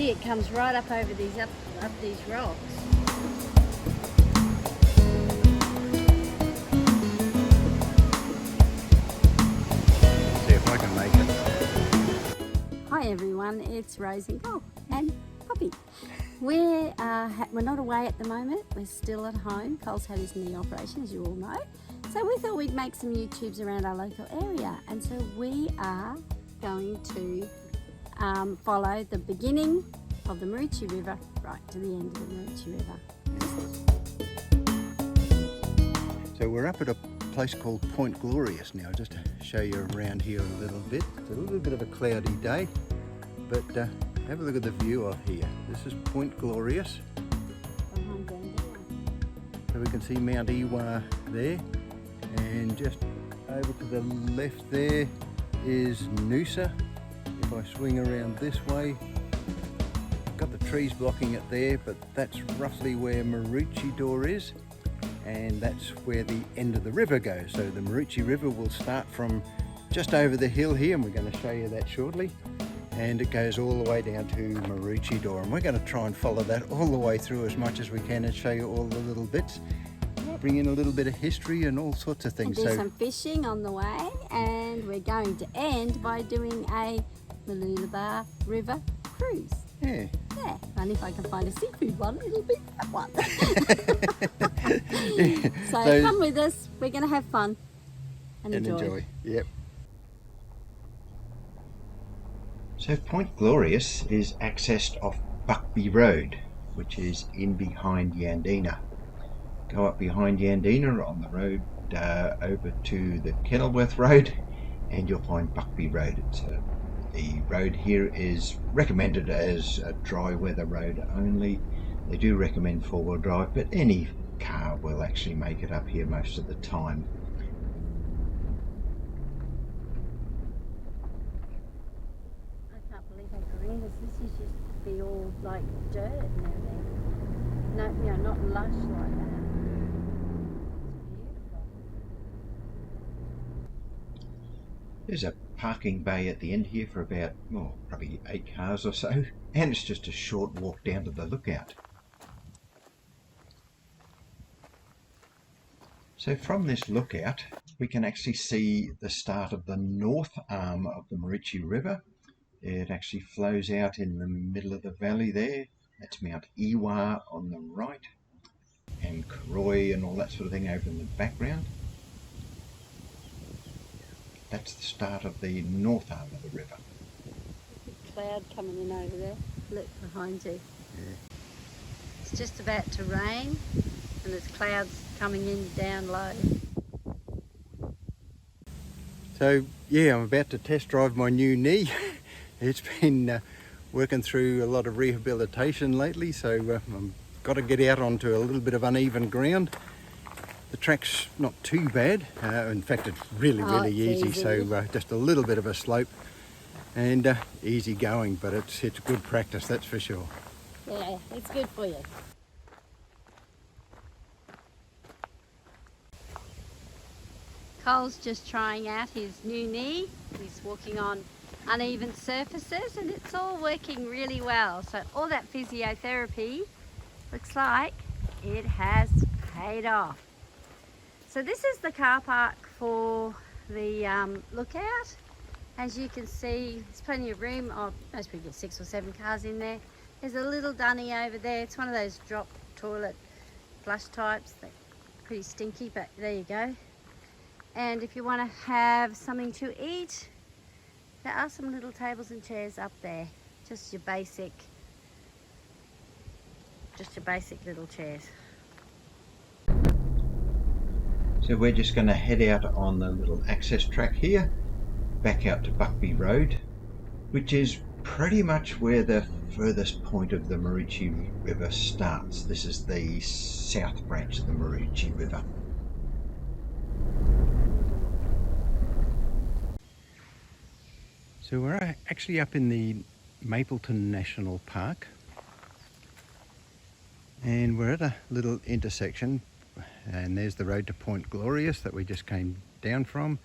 see it comes right up over these up these rocks. See if I can make it. Hi everyone, it's Rose and Cole and Poppy. We're not away at the moment. We're still at home. Cole's had his knee operation, as you all know. So we thought we'd make some YouTubes around our local area, and so we are going to follow the beginning of the Maroochy River right to the end of the Maroochy River. So we're up at a place called Point Glorious now, just to show you around here a little bit. It's a little bit of a cloudy day, but have a look at the view of here. This is Point Glorious. So we can see Mt Eewah there, and just over to the left there is Noosa. If I swing around this way, got the trees blocking it there, but that's roughly where Maroochydore is, and that's where the end of the river goes. So the Maroochy River will start from just over the hill here, and we're going to show you that shortly, and it goes all the way down to Maroochydore, and we're going to try and follow that all the way through as much as we can and show you all the little bits. Bring in a little bit of history and all sorts of things. There's some fishing on the way, and we're going to end by doing a Cooloolabin River cruise. Yeah. Yeah, and if I can find a seafood one, it'll be that one. So come with us, we're going to have fun and enjoy. Yep. So Point Glorious is accessed off Buckby Road, which is in behind Yandina. Go up behind Yandina on the road over to the Kenilworth Road, and you'll find Buckby Road. The road here is recommended as a dry weather road only. They do recommend four-wheel drive, but any car will actually make it up here most of the time. I can't believe how green this is. This used to be all like dirt and everything. No, you know, not lush like that. There's a parking bay at the end here for about, probably 8 cars or so, and it's just a short walk down to the lookout. So from this lookout, we can actually see the start of the north arm of the Maroochy River. It actually flows out in the middle of the valley there. That's Mt Eewah on the right, and Croy and all that sort of thing over in the background. That's the start of the north arm of the river. Cloud coming in over there. Look behind you. Yeah. It's just about to rain, and there's clouds coming in down low. So yeah, I'm about to test drive my new knee. It's been working through a lot of rehabilitation lately, so I've got to get out onto a little bit of uneven ground. The track's not too bad. In fact, it's really easy. So just a little bit of a slope and easy going, but it's good practice, that's for sure. Yeah, it's good for you. Cole's just trying out his new knee. He's walking on uneven surfaces, and it's all working really well. So all that physiotherapy looks like it has paid off. So this is the car park for the lookout. As you can see, there's plenty of room. Most people get 6 or 7 cars in there. There's a little dunny over there. It's one of those drop toilet flush types. They're pretty stinky, but there you go. And if you want to have something to eat, there are some little tables and chairs up there. Just your basic little chairs. So we're just going to head out on the little access track here, back out to Buckby Road, which is pretty much where the furthest point of the Maroochy River starts. This is the south branch of the Maroochy River. So we're actually up in the Mapleton National Park, and we're at a little intersection, and there's the road to Point Glorious that we just came down from.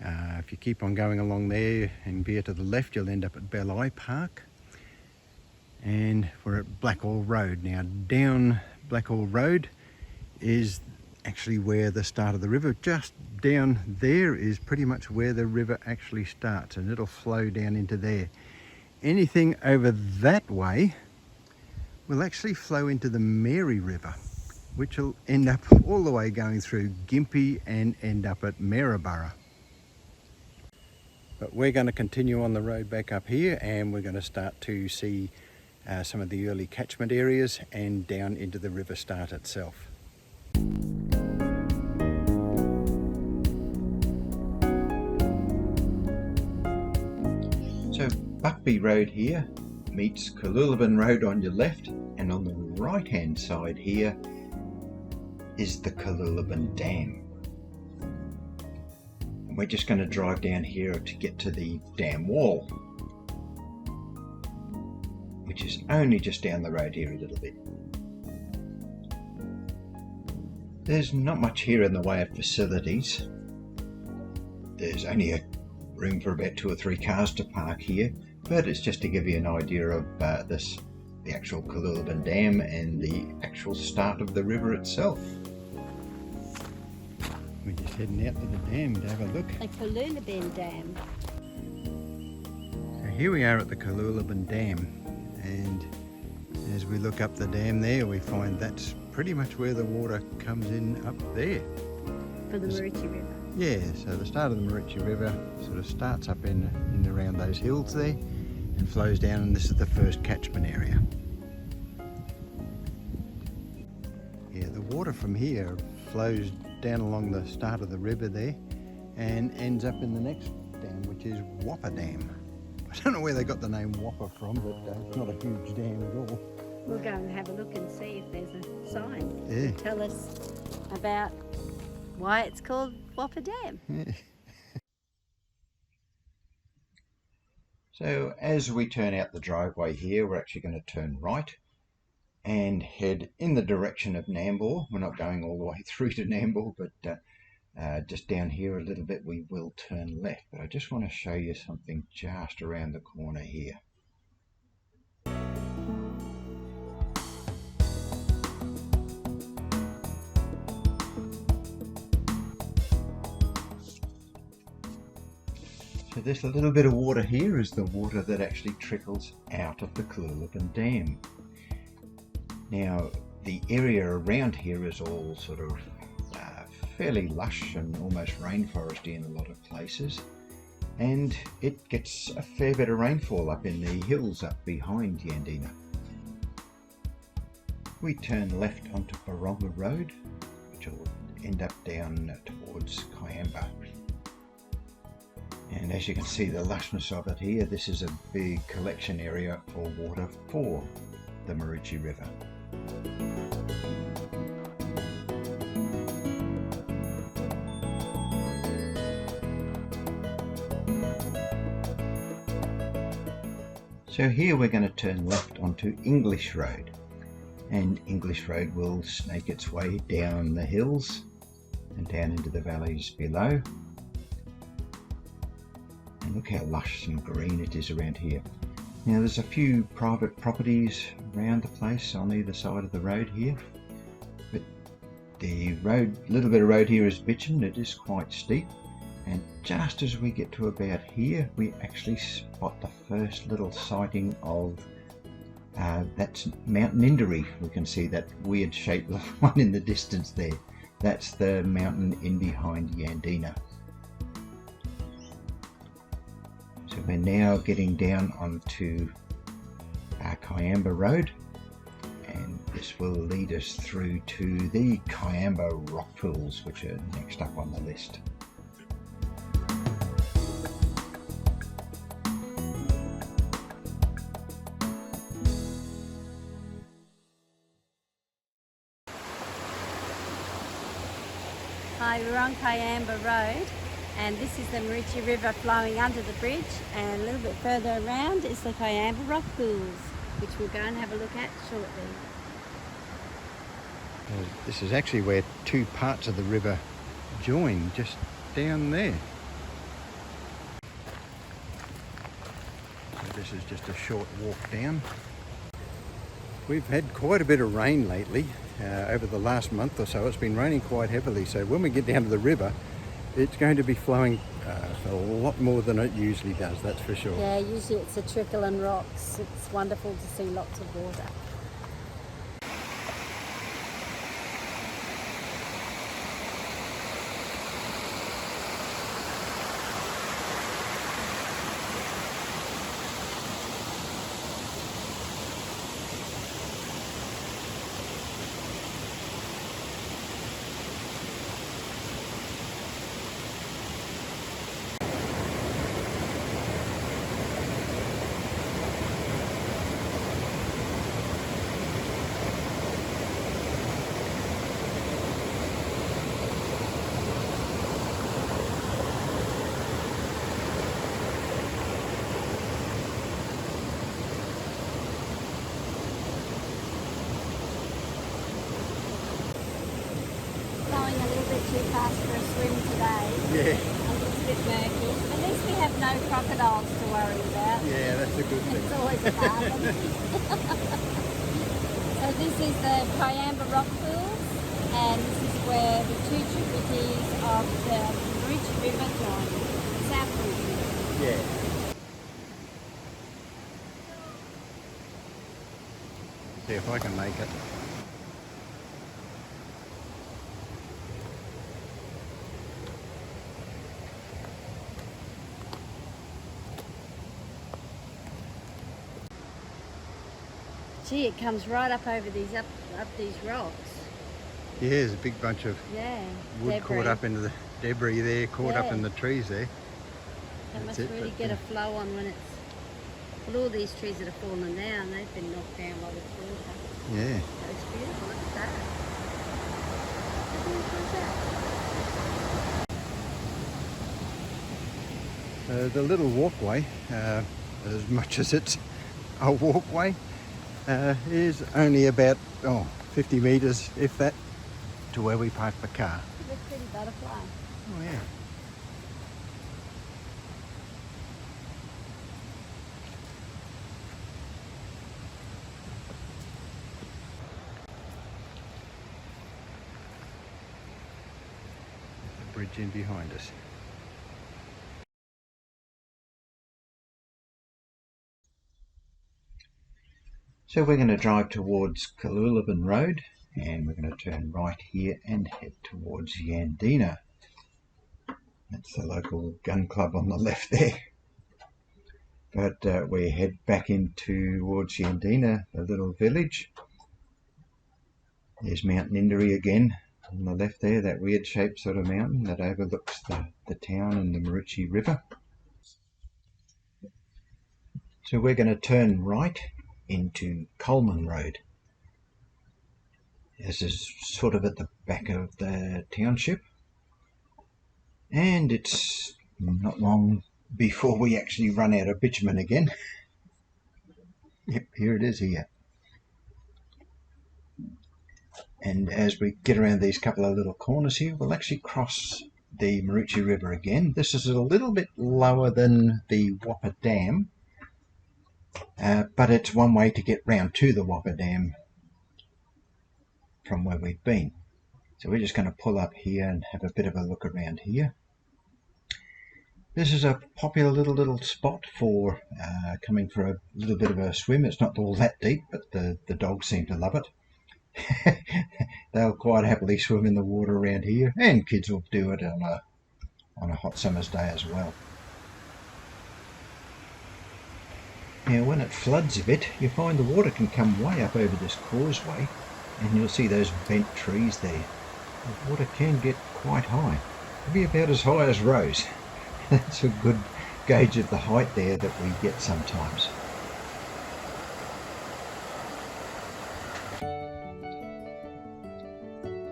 If you keep on going along there and veer to the left, you'll end up at Belli Park. and we're at Blackall Road. Now down Blackall Road is actually where the start of the river, just down there is pretty much where the river actually starts, and it'll flow down into there. Anything over that way will actually flow into the Mary River, which will end up all the way going through Gympie and end up at Maryborough. But we're going to continue on the road back up here, and we're going to start to see some of the early catchment areas and down into the river start itself. So Buckby Road here meets Cooloolabin Road on your left, and on the right hand side here is the Cooloolabin Dam. And we're just going to drive down here to get to the dam wall, which is only just down the road here a little bit. There's not much here in the way of facilities. There's only a room for about 2 or 3 cars to park here, but it's just to give you an idea of the actual Cooloolabin Dam and the actual start of the river itself. We're just heading out to the dam to have a look. The Cooloolabin Dam. So here we are at the Cooloolabin Dam, and as we look up the dam there, we find that's pretty much where the water comes in up there. For the Maroochy River. Yeah, so the start of the Maroochy River sort of starts up in around those hills there and flows down, and this is the first catchment area. Yeah, the water from here flows down along the start of the river there and ends up in the next dam, which is Wappa Dam. I don't know where they got the name Wappa from, but it's not a huge dam at all. We'll go and have a look and see if there's a sign. Yeah. Tell us about why it's called Wappa Dam. Yeah. So as we turn out the driveway here, we're actually going to turn right and head in the direction of Nambour. We're not going all the way through to Nambour, but just down here a little bit we will turn left. But I just want to show you something just around the corner here. So this little bit of water here is the water that actually trickles out of the Cooloolabin Dam. Now the area around here is all sort of fairly lush and almost rainforesty in a lot of places, and it gets a fair bit of rainfall up in the hills up behind Yandina. We turn left onto Maroochy Road, which will end up down towards Kiamba. And as you can see the lushness of it here, this is a big collection area for water for the Maroochy River. So here we're going to turn left onto English Road, and English Road will snake its way down the hills and down into the valleys below. And look how lush and green it is around here. Now there's a few private properties around the place on either side of the road here, but the road, little bit of road here is bitumen. It is quite steep, and just as we get to about here we actually spot the first little sighting of that's Mt Eewah. We can see that weird shaped one in the distance there. That's the mountain in behind Yandina. So we're now getting down onto Caya Amber Road, and this will lead us through to the Caya Amber rock pools, which are next up on the list. Hi, we're on Caya Amber Road, and this is the Maroochy River flowing under the bridge, and a little bit further around is the Caya Amber rock pools, which we'll go and have a look at shortly. This is actually where two parts of the river join, just down there. So this is just a short walk down. We've had quite a bit of rain lately. Over the last month or so it's been raining quite heavily, so when we get down to the river it's going to be flowing a lot more than it usually does, that's for sure. Yeah, usually it's a trickle and rocks. It's wonderful to see lots of water. Too fast for a swim today. Yeah. And it's a bit murky. At least we have no crocodiles to worry about. Yeah, that's a good thing. It's always a bargain. So this is the Caya Amber rock pools, and this is where the two tributaries of the Maroochy River join. South Maroochy River. Yeah. See if I can make it. Gee, it comes right up over these up these rocks. Yeah, there's a big bunch of wood debris. caught up into the debris there, caught up in the trees there. That That's must it, really but, get a flow on when it's... Well, all these trees that have fallen down, they've been knocked down by the water. Yeah. So it's beautiful, look at that. How beautiful is that? The little walkway, as much as it's a walkway, is only about 50 metres, if that, to where we parked the car. It's a pretty butterfly. Oh yeah. The bridge in behind us. So we're going to drive towards Cooloolabin Road, and we're going to turn right here and head towards Yandina. That's the local gun club on the left there. But we head back in towards Yandina, the little village. There's Mt Eewah again on the left there, that weird shaped sort of mountain that overlooks the town and the Maroochy River. So we're going to turn right into Coleman Road. This is sort of at the back of the township, and it's not long before we actually run out of bitumen again. Yep, here it is here. And as we get around these couple of little corners here, we'll actually cross the Maroochy River again. This is a little bit lower than the Wappa Dam, but it's one way to get round to the Wappa Dam from where we've been. So we're just going to pull up here and have a bit of a look around here. This is a popular little spot for coming for a little bit of a swim. It's not all that deep, but the dogs seem to love it. They'll quite happily swim in the water around here, and kids will do it on a hot summer's day as well. Now when it floods a bit, you find the water can come way up over this causeway, and you'll see those bent trees there. The water can get quite high. It'll be about as high as Rose. That's a good gauge of the height there that we get sometimes.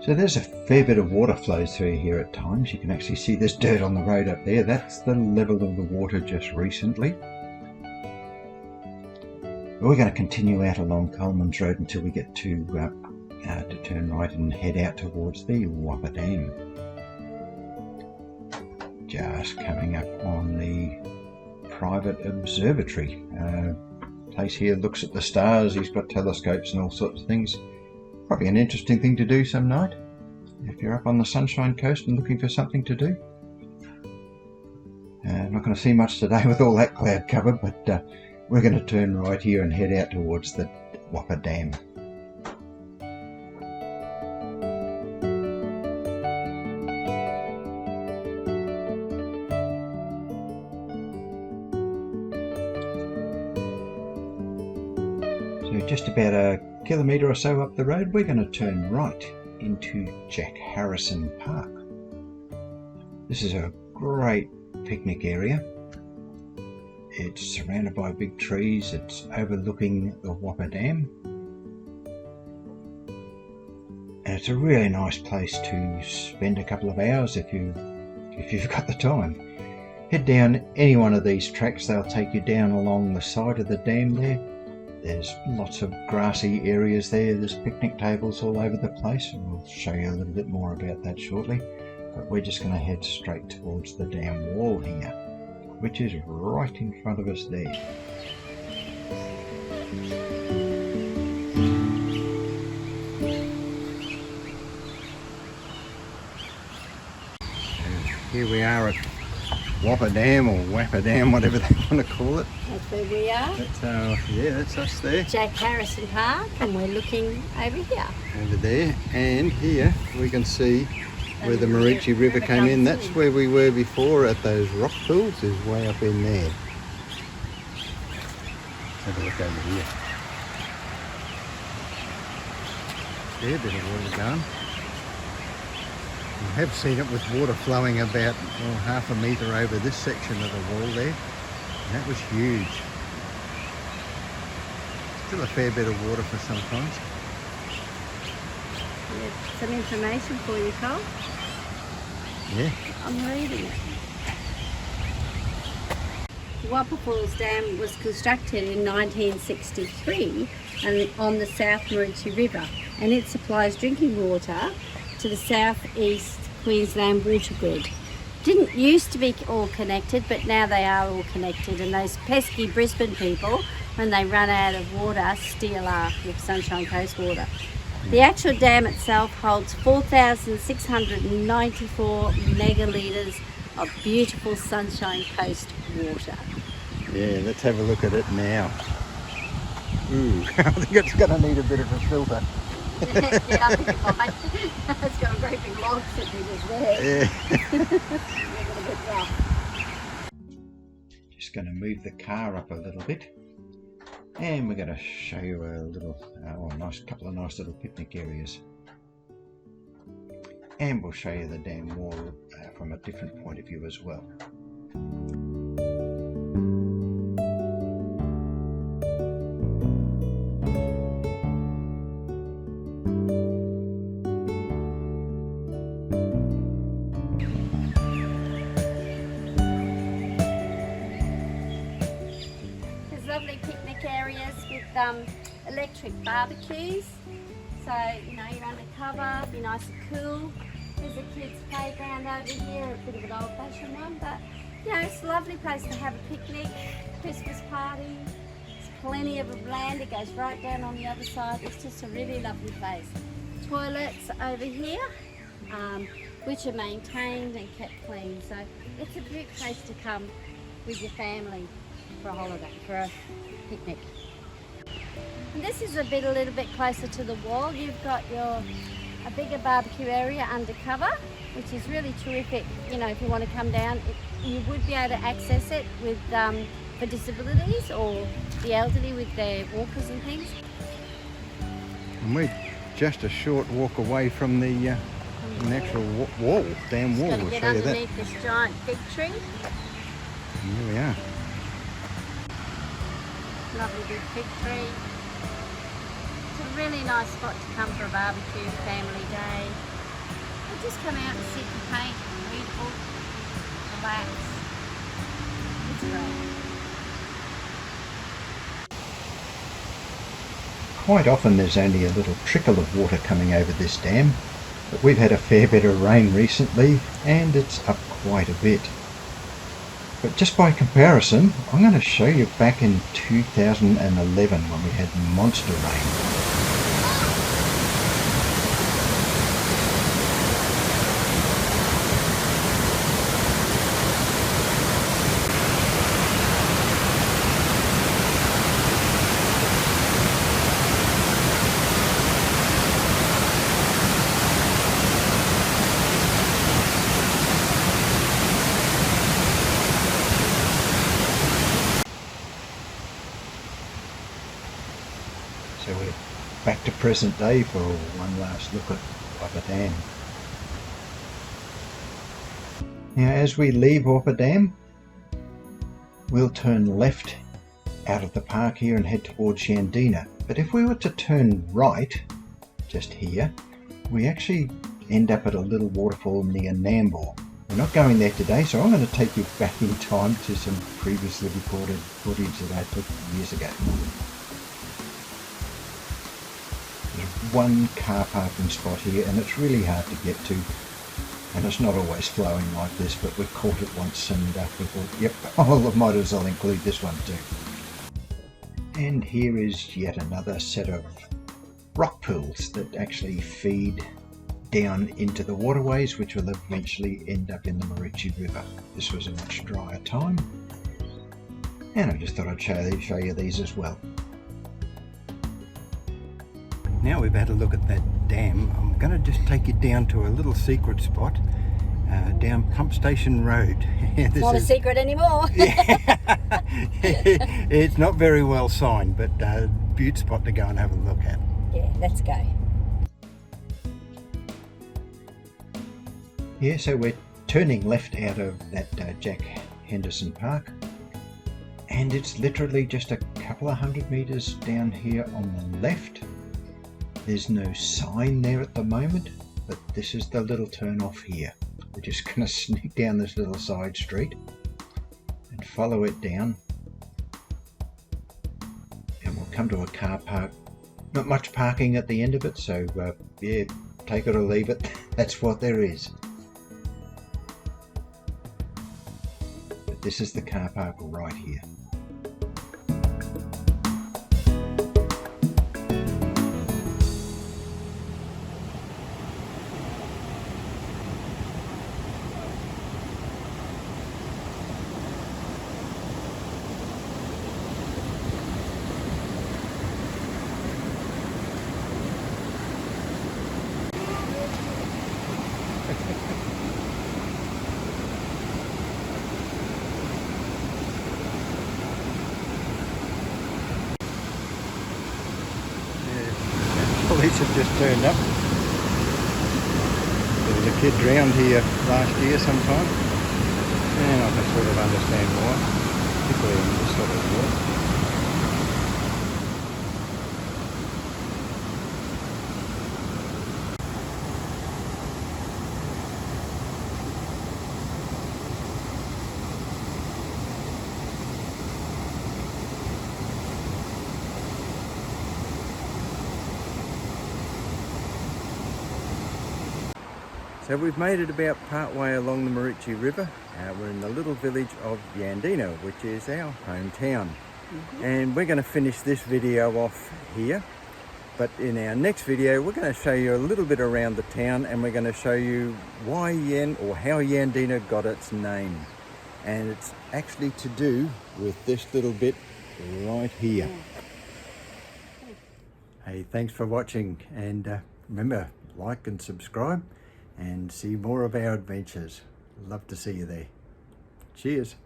So there's a fair bit of water flows through here at times. You can actually see this dirt on the road up there. That's the level of the water just recently. We're going to continue out along Coleman Road until we get to turn right and head out towards the Wappa Dam. Just coming up on the private observatory. place here looks at the stars. He's got telescopes and all sorts of things. Probably an interesting thing to do some night if you're up on the Sunshine Coast and looking for something to do. I'm not going to see much today with all that cloud cover, but we're going to turn right here and head out towards the Wappa Dam. So just about a kilometre or so up the road, we're going to turn right into Jack Harrison Park. This is a great picnic area. It's surrounded by big trees. It's overlooking the Wappa Dam, and it's a really nice place to spend a couple of hours if you've got the time. Head down any one of these tracks. They'll take you down along the side of the dam there. There's lots of grassy areas there. There's picnic tables all over the place, and we'll show you a little bit more about that shortly. But we're just going to head straight towards the dam wall here, which is right in front of us there. Here we are at Wappa Dam, or Wappa Dam, whatever they want to call it. That's where we are. That's us there. Jack Harrison Park, and we're looking over here. Over there, and here we can see where the Maroochy River came in. That's where we were before at those rock pools, is way up in there. Have a look over here. There, a bit of water going. We have seen it with water flowing about half a metre over this section of the wall there. And that was huge. Still a fair bit of water for sometimes. Some information for you, Cole. Yeah. I'm reading it. Wappa Falls Dam was constructed in 1963 and on the South Maroochy River, and it supplies drinking water to the southeast Queensland water grid. Didn't used to be all connected, but now they are all connected, and those pesky Brisbane people, when they run out of water, steal our Sunshine Coast water. The actual dam itself holds 4,694 megalitres of beautiful Sunshine Coast water. Yeah, let's have a look at it now. Ooh, I think it's going to need a bit of a filter. Yeah, I think it might. It's got a great big log sitting just there. Yeah. Making it a bit rough. Just going to move the car up a little bit. And we're going to show you a little, couple of nice little picnic areas. And we'll show you the dam wall from a different point of view as well. Lovely picnic areas with electric barbecues, so you know you're under cover, be nice and cool. There's a kids playground over here, a bit of an old-fashioned one, but you know it's a lovely place to have a picnic, Christmas party. There's plenty of land, it goes right down on the other side. It's just a really lovely place. Toilets over here, which are maintained and kept clean, so it's a great place to come with your family for a holiday, for a picnic. And this is a little bit closer to the wall. You've got a bigger barbecue area under cover, which is really terrific. You know, if you want to come down, you would be able to access it with for disabilities or the elderly with their walkers and things. And we're just a short walk away from the actual wall, dam wall. Just got to get underneath this giant fig tree. And here we are. Lovely big fig tree. It's a really nice spot to come for a barbecue, family day. Or just come out and sit and paint, read a book, relax. It's great. Quite often there's only a little trickle of water coming over this dam, but we've had a fair bit of rain recently and it's up quite a bit. But just by comparison, I'm going to show you back in 2011 when we had monster rain. So we're back to present day for one last look at Wappa Dam. Now as we leave Wappa Dam, we'll turn left out of the park here and head towards Yandina. But if we were to turn right, just here, we actually end up at a little waterfall near Nambour. We're not going there today, so I'm going to take you back in time to some previously recorded footage that I took years ago. There's one car parking spot here and it's really hard to get to, and it's not always flowing like this, but we caught it once and we thought, yep, I might as well include this one too. And here is yet another set of rock pools that actually feed down into the waterways, which will eventually end up in the Maroochy River. This was a much drier time, and I just thought I'd show you these as well. Now we've had a look at that dam, I'm going to just take you down to a little secret spot down Pump Station Road. Not a secret anymore. It's not very well signed, but a beaut spot to go and have a look at. Yeah, let's go. Yeah, so we're turning left out of that Jack Henderson Park, and it's literally just a couple of 100 metres down here on the left. There's no sign there at the moment, but this is the little turn off here. We're just going to sneak down this little side street and follow it down, and we'll come to a car park. Not much parking at the end of it, so yeah, take it or leave it. That's what there is. But this is the car park right here. Police have just turned up. There was a kid drowned here last year sometime, and I can sort of understand why, particularly in this sort of water. So we've made it about part way along the Maroochy River. We're in the little village of Yandina, which is our hometown. And we're going to finish this video off here. But in our next video, we're going to show you a little bit around the town, and we're going to show you why how Yandina got its name. And it's actually to do with this little bit right here. Hey, thanks for watching, and remember, like and subscribe and see more of our adventures. Love to see you there. Cheers.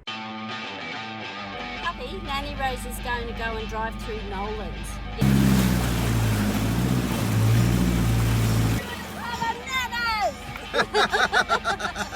Puppy, Nanny Rose is going to go and drive through Nolan's. Bananas!